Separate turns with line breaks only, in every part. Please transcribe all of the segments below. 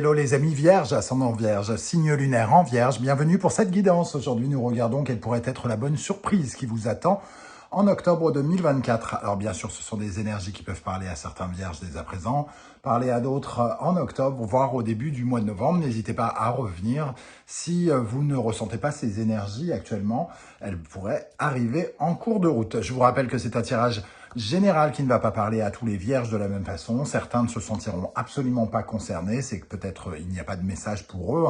hello les amis vierges, ascendant vierge, signe lunaire en vierge, bienvenue pour cette guidance. Aujourd'hui nous regardons quelle pourrait être la bonne surprise qui vous attend en octobre 2024. Alors bien sûr ce sont des énergies qui peuvent parler à certains vierges dès à présent, parler à d'autres en octobre, voire au début du mois de novembre. N'hésitez pas à revenir si vous ne ressentez pas ces énergies actuellement, elles pourraient arriver en cours de route. Je vous rappelle que c'est un tirage général qui ne va pas parler à tous les vierges de la même façon. Certains ne se sentiront absolument pas concernés, c'est que peut-être il n'y a pas de message pour eux.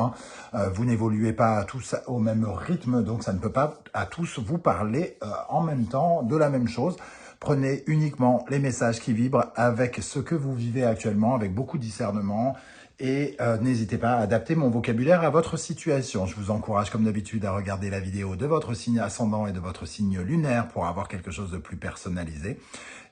Vous n'évoluez pas tous au même rythme, donc ça ne peut pas à tous vous parler en même temps de la même chose. Prenez uniquement les messages qui vibrent avec ce que vous vivez actuellement, avec beaucoup de discernement. Et n'hésitez pas à adapter mon vocabulaire à votre situation. Je vous encourage comme d'habitude à regarder la vidéo de votre signe ascendant et de votre signe lunaire pour avoir quelque chose de plus personnalisé.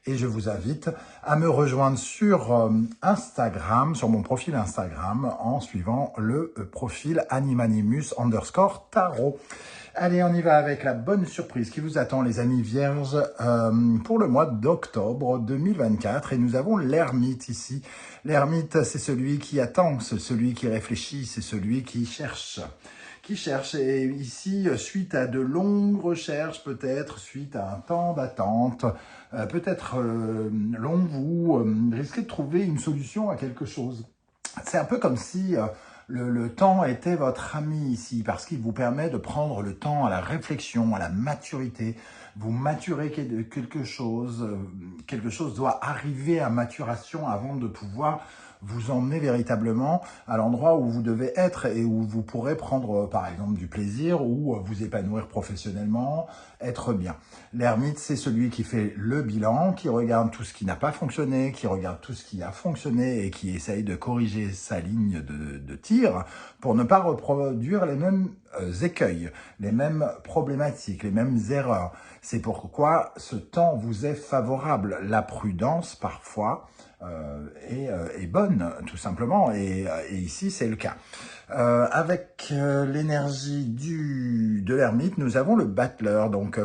Et je vous invite à me rejoindre sur Instagram, sur mon profil Instagram, en suivant le profil animanimus_tarot. Allez, on y va avec la bonne surprise qui vous attend, les amis vierges, pour le mois d'octobre 2024. Et nous avons l'ermite ici. L'ermite, c'est celui qui attend, c'est celui qui réfléchit, c'est celui qui cherche. Et ici, suite à de longues recherches, peut-être, suite à un temps d'attente, peut-être long, vous risquez de trouver une solution à quelque chose. C'est un peu comme si le temps était votre ami ici, parce qu'il vous permet de prendre le temps à la réflexion, à la maturité. Vous maturez quelque chose doit arriver à maturation avant de pouvoir vous emmener véritablement à l'endroit où vous devez être et où vous pourrez prendre, par exemple, du plaisir ou vous épanouir professionnellement, être bien. L'ermite, c'est celui qui fait le bilan, qui regarde tout ce qui n'a pas fonctionné, qui regarde tout ce qui a fonctionné et qui essaye de corriger sa ligne de tir pour ne pas reproduire les mêmes écueils, les mêmes problématiques, les mêmes erreurs. C'est pourquoi ce temps vous est favorable. La prudence, parfois, est bonne, tout simplement, et ici, c'est le cas. Avec l'énergie de l'ermite, nous avons le battleur. Donc,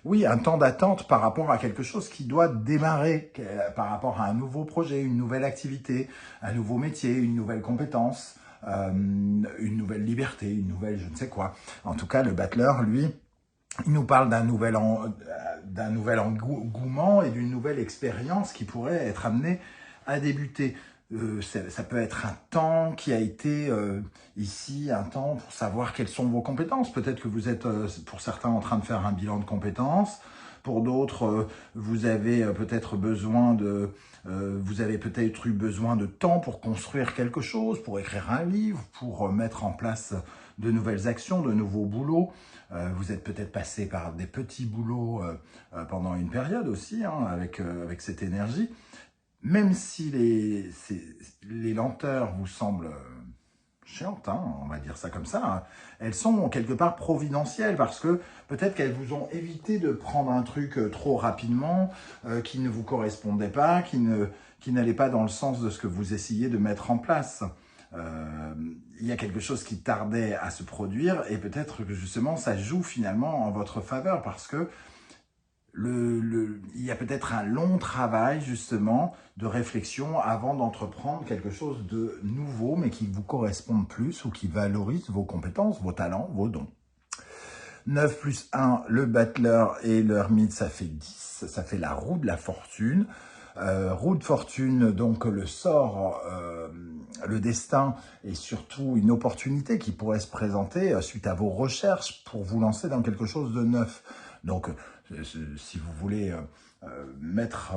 oui, un temps d'attente par rapport à quelque chose qui doit démarrer, par rapport à un nouveau projet, une nouvelle activité, un nouveau métier, une nouvelle compétence, une nouvelle liberté, une nouvelle je ne sais quoi. En tout cas, le battleur, lui, il nous parle d'un nouvel engouement et d'une nouvelle expérience qui pourrait être amenée à débuter. Ça peut être un temps qui a été ici, un temps pour savoir quelles sont vos compétences. Peut-être que vous êtes, pour certains, en train de faire un bilan de compétences. Pour d'autres, vous avez peut-être eu besoin de temps pour construire quelque chose, pour écrire un livre, pour mettre en place de nouvelles actions, de nouveaux boulots. Vous êtes peut-être passé par des petits boulots pendant une période aussi, avec cette énergie. Même si les lenteurs vous semblent chiantes, on va dire ça comme ça, elles sont quelque part providentielles parce que peut-être qu'elles vous ont évité de prendre un truc trop rapidement, qui ne vous correspondait pas, qui n'allait pas dans le sens de ce que vous essayez de mettre en place. Il y a quelque chose qui tardait à se produire et peut-être que justement ça joue finalement en votre faveur parce que il y a peut-être un long travail justement de réflexion avant d'entreprendre quelque chose de nouveau mais qui vous corresponde plus ou qui valorise vos compétences, vos talents, vos dons. 9 plus 1, le battleur et l'ermite, ça fait 10, ça fait la roue de la fortune. Roue de fortune, donc le sort, le destin et surtout une opportunité qui pourrait se présenter suite à vos recherches pour vous lancer dans quelque chose de neuf. Donc, si vous voulez mettre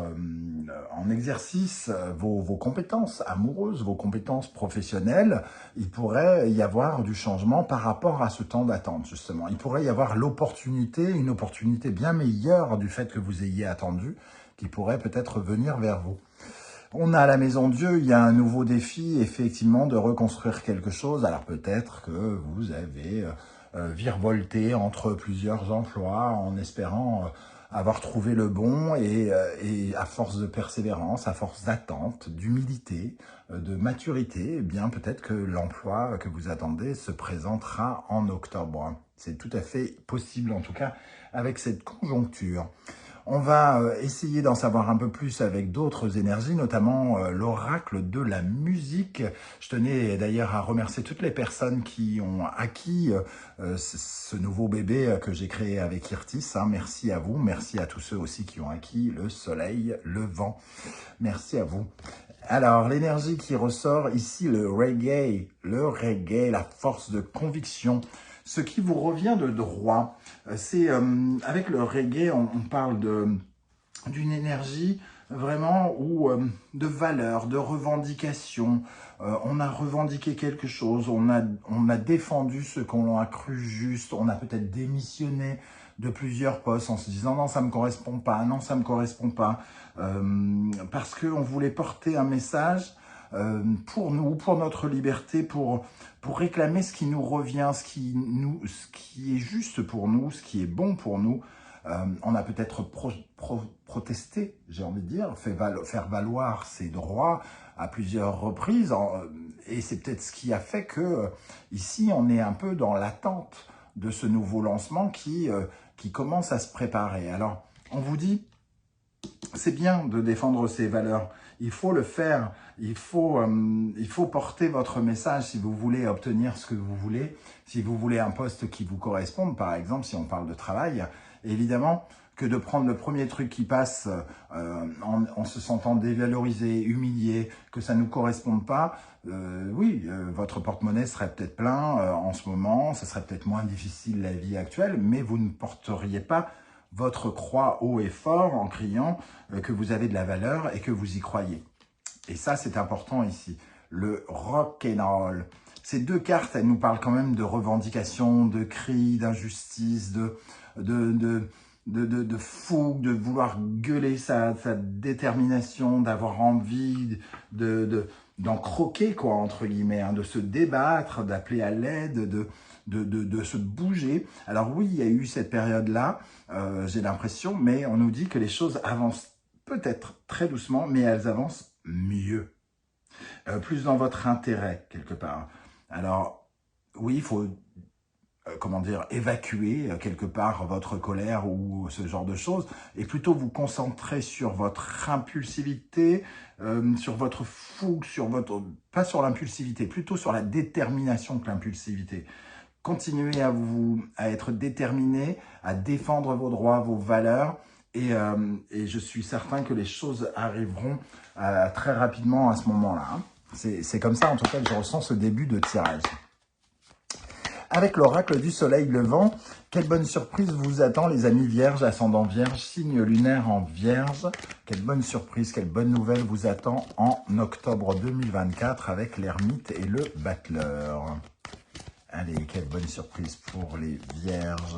en exercice vos compétences amoureuses, vos compétences professionnelles, il pourrait y avoir du changement par rapport à ce temps d'attente, justement. Il pourrait y avoir l'opportunité, une opportunité bien meilleure du fait que vous ayez attendu, qui pourrait peut-être venir vers vous. On a la Maison Dieu, il y a un nouveau défi, effectivement, de reconstruire quelque chose. Alors peut-être que vous avez virevolté entre plusieurs emplois en espérant avoir trouvé le bon et à force de persévérance, à force d'attente, d'humilité, de maturité, eh bien peut-être que l'emploi que vous attendez se présentera en octobre. C'est tout à fait possible, en tout cas, avec cette conjoncture. On va essayer d'en savoir un peu plus avec d'autres énergies, notamment l'oracle de la musique. Je tenais d'ailleurs à remercier toutes les personnes qui ont acquis ce nouveau bébé que j'ai créé avec Irtis. Hein. Merci à vous, merci à tous ceux aussi qui ont acquis le soleil, le vent. Merci à vous. Alors, l'énergie qui ressort ici, le reggae, la force de conviction, ce qui vous revient de droit. C'est avec le reggae, on parle d'une énergie vraiment où de valeur, de revendication. On a revendiqué quelque chose, on a défendu ce qu'on a cru juste, on a peut-être démissionné de plusieurs postes en se disant non, ça me correspond pas, non, ça me correspond pas, parce qu'on voulait porter un message pour nous, pour notre liberté, pour réclamer ce qui nous revient, ce qui est juste pour nous, ce qui est bon pour nous. On a peut-être protesté, j'ai envie de dire, faire valoir ses droits à plusieurs reprises, et c'est peut-être ce qui a fait que ici on est un peu dans l'attente de ce nouveau lancement qui commence à se préparer. Alors, on vous dit, c'est bien de défendre ses valeurs, il faut le faire, il faut porter votre message si vous voulez obtenir ce que vous voulez, si vous voulez un poste qui vous corresponde, par exemple, si on parle de travail, évidemment que de prendre le premier truc qui passe en se sentant dévalorisé, humilié, que ça ne nous corresponde pas, votre porte-monnaie serait peut-être plein en ce moment, ça serait peut-être moins difficile la vie actuelle, mais vous ne porteriez pas votre croix haut et fort en criant que vous avez de la valeur et que vous y croyez. Et ça, c'est important ici. Le rock'n'roll. Ces deux cartes, elles nous parlent quand même de revendication, de cris, d'injustice, de fougue, de vouloir gueuler sa détermination, d'avoir envie d'en croquer, quoi, entre guillemets, hein, de se débattre, d'appeler à l'aide, de se bouger. Alors oui, il y a eu cette période-là, j'ai l'impression, mais on nous dit que les choses avancent peut-être très doucement, mais elles avancent mieux. Plus dans votre intérêt, quelque part. Alors, oui, il faut, évacuer quelque part votre colère ou ce genre de choses, et plutôt vous concentrer sur votre impulsivité, sur votre fougue, pas sur l'impulsivité, plutôt sur la détermination que l'impulsivité. Continuez à être déterminé, à défendre vos droits, vos valeurs, et je suis certain que les choses arriveront très rapidement à ce moment-là. Hein. C'est comme ça, en tout cas, que je ressens ce début de tirage. Avec l'oracle du soleil levant, quelle bonne surprise vous attend, les amis vierges, ascendant vierge, signe lunaire en vierge. Quelle bonne surprise, quelle bonne nouvelle vous attend en octobre 2024 avec l'ermite et le battleur. Allez, quelle bonne surprise pour les vierges.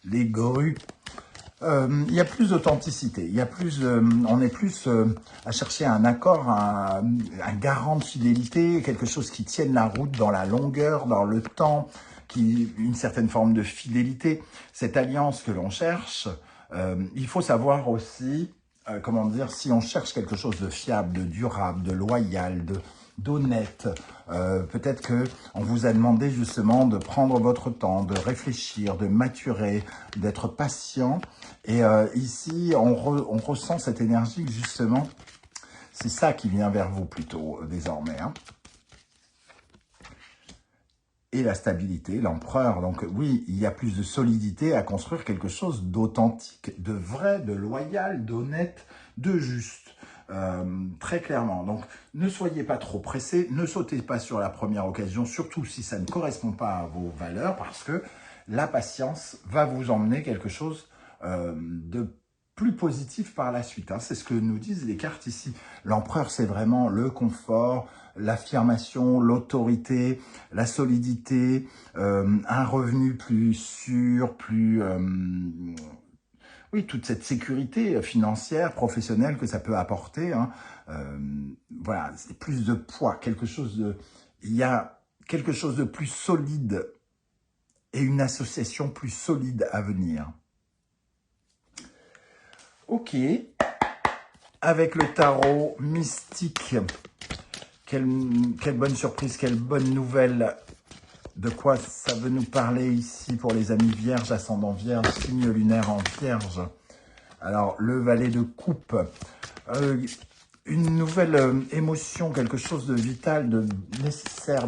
Les grues. Il y a plus d'authenticité, on est plus à chercher un accord, un garant de fidélité, quelque chose qui tienne la route dans la longueur, dans le temps, une certaine forme de fidélité. Cette alliance que l'on cherche, il faut savoir aussi, si on cherche quelque chose de fiable, de durable, de loyal, d'honnête. Peut-être que on vous a demandé justement de prendre votre temps, de réfléchir, de maturer, d'être patient. Et ici, on ressent cette énergie justement. C'est ça qui vient vers vous plutôt désormais. Hein. Et la stabilité, l'empereur. Donc oui, il y a plus de solidité à construire quelque chose d'authentique, de vrai, de loyal, d'honnête, de juste. Très clairement. Donc, ne soyez pas trop pressés, ne sautez pas sur la première occasion, surtout si ça ne correspond pas à vos valeurs, parce que la patience va vous emmener quelque chose de plus positif par la suite. Hein. C'est ce que nous disent les cartes ici. L'empereur, c'est vraiment le confort, l'affirmation, l'autorité, la solidité, un revenu plus sûr, plus... oui, toute cette sécurité financière, professionnelle que ça peut apporter. Hein. Voilà, c'est plus de poids, il y a quelque chose de plus solide et une association plus solide à venir. Ok, avec le tarot mystique, quelle bonne surprise, quelle bonne nouvelle de quoi ça veut nous parler ici pour les amis vierges, ascendant vierge, signe lunaire en vierge. Alors, le valet de coupe, une nouvelle émotion, quelque chose de vital, de nécessaire,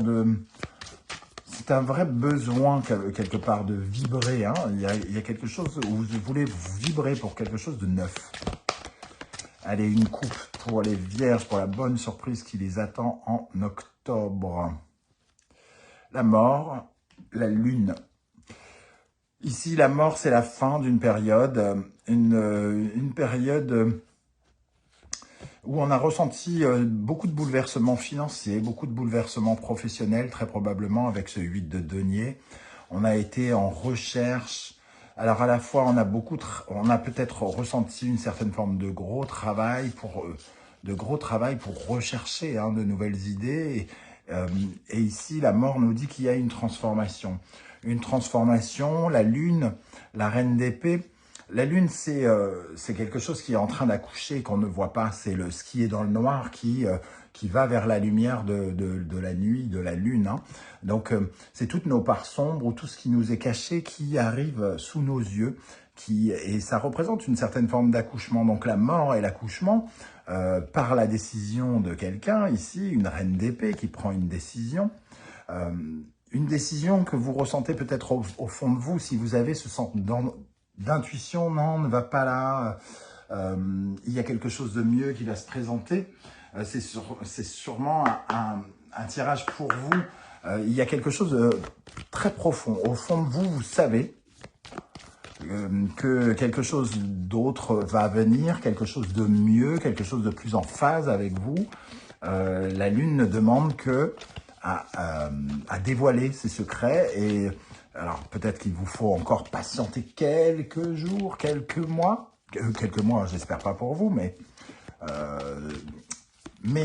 c'est un vrai besoin quelque part de vibrer. Hein. Il y a quelque chose où vous voulez vibrer pour quelque chose de neuf. Allez, une coupe pour les vierges, pour la bonne surprise qui les attend en octobre. La mort, la lune. Ici, la mort, c'est la fin d'une période, une période où on a ressenti beaucoup de bouleversements financiers, beaucoup de bouleversements professionnels, très probablement avec ce 8 de denier. On a été en recherche. Alors à la fois, on a peut-être ressenti une certaine forme de gros travail pour rechercher hein, de nouvelles idées. Et ici, la mort nous dit qu'il y a une transformation. Une transformation, la lune, la reine d'épée. La lune, c'est quelque chose qui est en train d'accoucher, qu'on ne voit pas. C'est ce qui est dans le noir qui va vers la lumière de la nuit, de la lune. Hein. Donc, c'est toutes nos parts sombres ou tout ce qui nous est caché qui arrive sous nos yeux. Et ça représente une certaine forme d'accouchement. Donc, la mort et l'accouchement, par la décision de quelqu'un, ici, une reine d'épée qui prend une décision. Une décision que vous ressentez peut-être au fond de vous, si vous avez ce sentiment d'intuition, non, ne va pas là, il y a quelque chose de mieux qui va se présenter. C'est sûrement un tirage pour vous. Il y a quelque chose de très profond. Au fond de vous, vous savez que quelque chose d'autre va venir, quelque chose de mieux, quelque chose de plus en phase avec vous. La lune ne demande que à dévoiler ses secrets et alors peut-être qu'il vous faut encore patienter quelques jours, quelques mois, j'espère pas pour vous, mais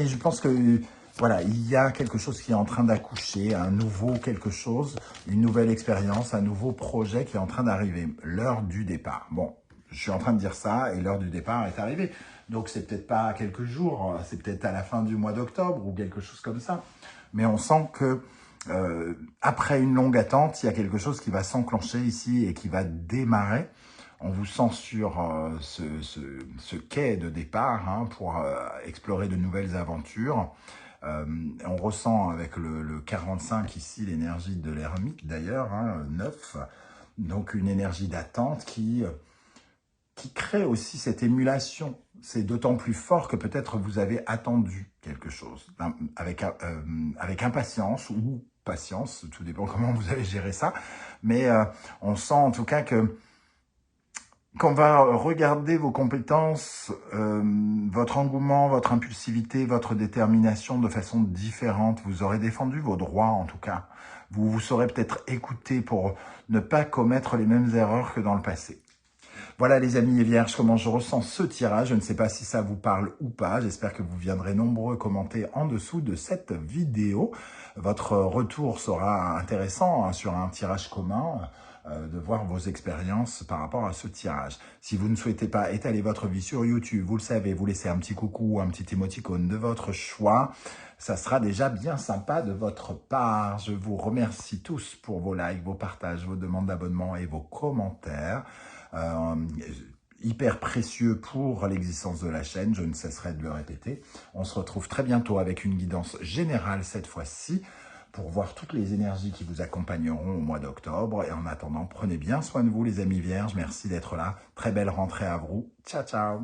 je pense que voilà, il y a quelque chose qui est en train d'accoucher, un nouveau quelque chose, une nouvelle expérience, un nouveau projet qui est en train d'arriver, l'heure du départ. Bon, je suis en train de dire ça et l'heure du départ est arrivée. Donc c'est peut-être pas quelques jours, c'est peut-être à la fin du mois d'octobre ou quelque chose comme ça. Mais on sent que après une longue attente, il y a quelque chose qui va s'enclencher ici et qui va démarrer. On vous sent sur ce quai de départ hein, pour explorer de nouvelles aventures. On ressent avec le 45 ici l'énergie de l'ermite d'ailleurs, hein, 9. Donc une énergie d'attente qui crée aussi cette émulation. C'est d'autant plus fort que peut-être vous avez attendu quelque chose avec impatience ou patience, tout dépend comment vous avez géré ça. Mais on sent en tout cas que qu'on va regarder vos compétences, votre engouement, votre impulsivité, votre détermination de façon différente. Vous aurez défendu vos droits en tout cas. Vous vous saurez peut-être écouter pour ne pas commettre les mêmes erreurs que dans le passé. Voilà les amis et vierges, comment je ressens ce tirage. Je ne sais pas si ça vous parle ou pas. J'espère que vous viendrez nombreux commenter en dessous de cette vidéo. Votre retour sera intéressant hein, sur un tirage commun, de voir vos expériences par rapport à ce tirage. Si vous ne souhaitez pas étaler votre vie sur YouTube, vous le savez, vous laissez un petit coucou ou un petit émoticône de votre choix. Ça sera déjà bien sympa de votre part. Je vous remercie tous pour vos likes, vos partages, vos demandes d'abonnement et vos commentaires. Hyper précieux pour l'existence de la chaîne, je ne cesserai de le répéter. On se retrouve très bientôt avec une guidance générale cette fois-ci pour voir toutes les énergies qui vous accompagneront au mois d'octobre. Et en attendant, prenez bien soin de vous les amis vierges. Merci d'être là. Très belle rentrée à vous. Ciao, ciao.